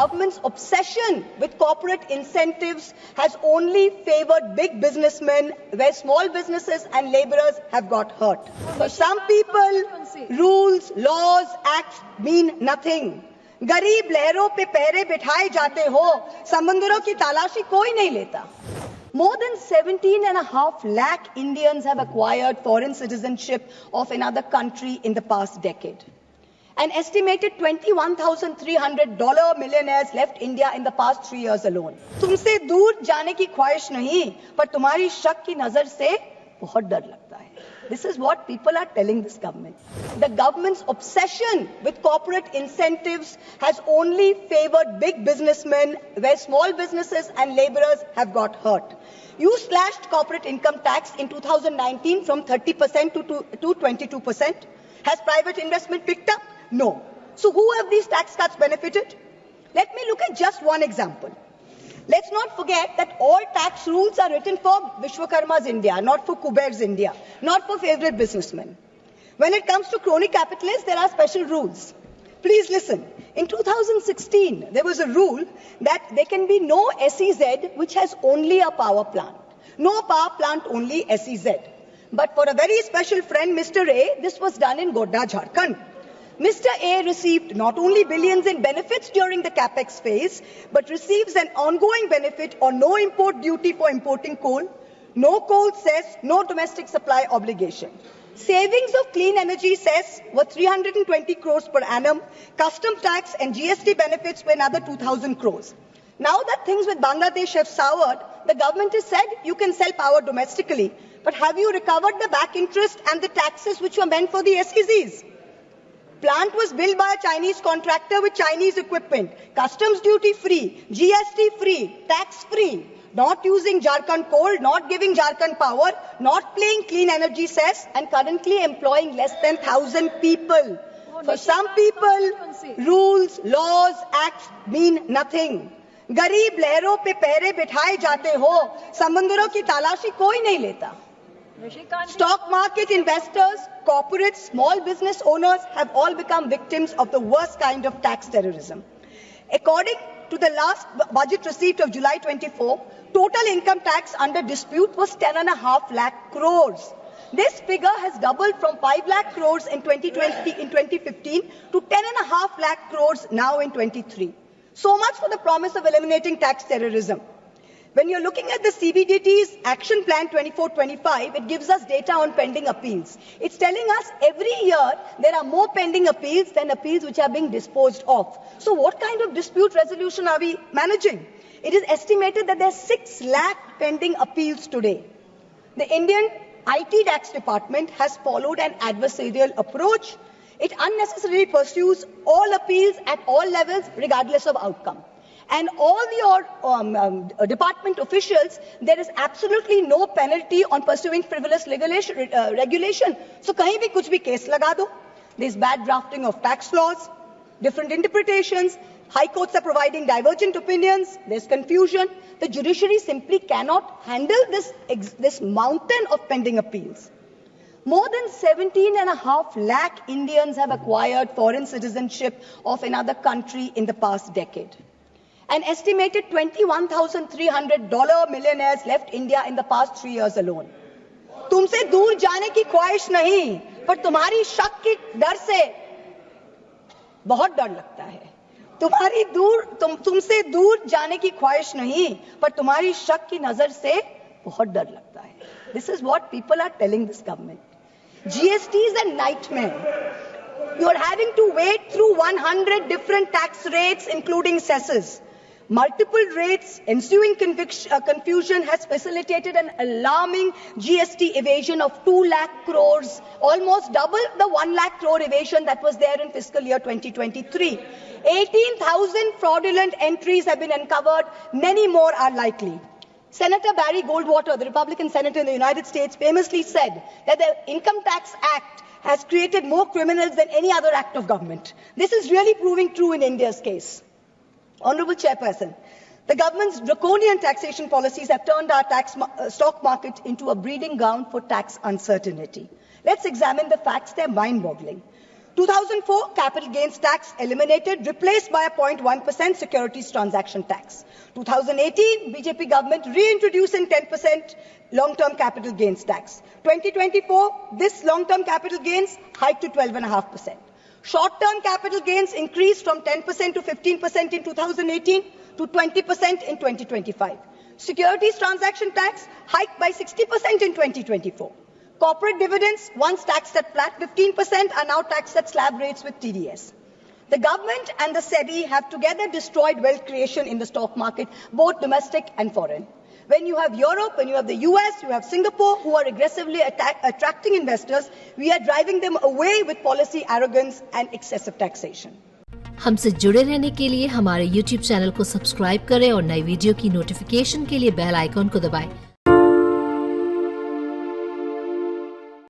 government's obsession with corporate incentives has only favored big businessmen, where small businesses and laborers have got hurt. For some people, rules, laws, acts mean nothing. गरीब लहरों पे पैरे बिठाए जाते हो, समंदरों की तलाशी कोई नहीं लेता. More than 17.5 lakh Indians have acquired foreign citizenship of another country in the past decade. An estimated $21,300 millionaires left India in the past 3 years alone. तुमसे दूर जाने की ख्वाहिश नहीं, पर तुम्हारी शक की नजर से बहुत डर लगता है. This is what people are telling this government. The government's obsession with corporate incentives has only favored big businessmen, where small businesses and laborers have got hurt. You slashed corporate income tax in 2019 from 30% to 22%. Has private investment picked up? No. So who have these tax cuts benefited? Let me look at just one example. Let's not forget that all tax rules are written for Vishwakarma's India, not for Kuber's India, not for favorite businessmen. When it comes to crony capitalists, there are special rules. Please listen. In 2016, there was a rule that there can be no SEZ which has only a power plant. No power plant, only SEZ. But for a very special friend, Mr. A, this was done in Godda, Jharkhand. Mr. A received not only billions in benefits during the capex phase, but receives an ongoing benefit on no import duty for importing coal, no coal cess, no domestic supply obligation. Savings of clean energy cess were 320 crores per annum, custom tax and GST benefits were another 2,000 crores. Now that things with Bangladesh have soured, the government has said you can sell power domestically, but have you recovered the back interest and the taxes which were meant for the SEZs? Plant was built by a Chinese contractor with Chinese equipment, customs duty free, GST free, tax free, not using Jharkhand coal, not giving Jharkhand power, not paying clean energy cess, and currently employing less than 1,000 people. For some people, rules, laws, acts mean nothing. गरीब लहरों पे पैरे बिठाए जाते हो, समंदरों की तलाशी कोई नहीं लेता. Stock market investors, corporates, small business owners have all become victims of the worst kind of tax terrorism. According to the last budget receipt of July 24, total income tax under dispute was 10.5 lakh crores. This figure has doubled from 5 lakh crores in 2015 to 10.5 lakh crores now in 23. So much for the promise of eliminating tax terrorism. When you're looking at the CBDT's Action Plan 24-25, it gives us data on pending appeals. It's telling us every year there are more pending appeals than appeals which are being disposed of. So what kind of dispute resolution are we managing? It is estimated that there are 6 lakh pending appeals today. The Indian IT tax department has followed an adversarial approach. It unnecessarily pursues all appeals at all levels, regardless of outcome. And all your department officials, there is absolutely no penalty on pursuing frivolous regulation. So kahin bhi kuch bhi case laga do. There's bad drafting of tax laws, different interpretations, high courts are providing divergent opinions, there's confusion. The judiciary simply cannot handle this mountain of pending appeals. More than 17.5 lakh Indians have acquired foreign citizenship of another country in the past decade. An estimated $21,300 millionaires left India in the past 3 years alone. तुमसे दूर जाने की ख्वाहिश नहीं, पर तुम्हारी शक की डर से बहुत डर लगता है. तुमसे दूर जाने की ख्वाहिश नहीं, पर तुम्हारी शक की नजर से बहुत डर लगता है. This is what people are telling this government. GST is a nightmare. You are having to wade through 100 different tax rates, including cesses. Multiple rates, ensuing confusion has facilitated an alarming GST evasion of 2 lakh crores, almost double the 1 lakh crore evasion that was there in fiscal year 2023. 18,000 fraudulent entries have been uncovered, many more are likely. Senator Barry Goldwater, the Republican senator in the United States, famously said that the Income Tax Act has created more criminals than any other act of government. This is really proving true in India's case. Honorable Chairperson, the government's draconian taxation policies have turned our stock market into a breeding ground for tax uncertainty. Let's examine the facts, they're mind-boggling. 2004, capital gains tax eliminated, replaced by a 0.1% securities transaction tax. 2018, BJP government reintroducing 10% long-term capital gains tax. 2024, this long-term capital gains hiked to 12.5%. Short-term capital gains increased from 10% to 15% in 2018 to 20% in 2025. Securities transaction tax hiked by 60% in 2024. Corporate dividends, once taxed at flat 15%, are now taxed at slab rates with TDS. The government and the SEBI have together destroyed wealth creation in the stock market, both domestic and foreign. When you have Europe, when you have the US, you have Singapore, who are aggressively attracting investors, we are driving them away with policy arrogance and excessive taxation. हमसे जुड़े रहने के लिए हमारे YouTube channel को subscribe करें और नई वीडियो की नोटिफिकेशन के लिए बेल आइकॉन को दबाएं।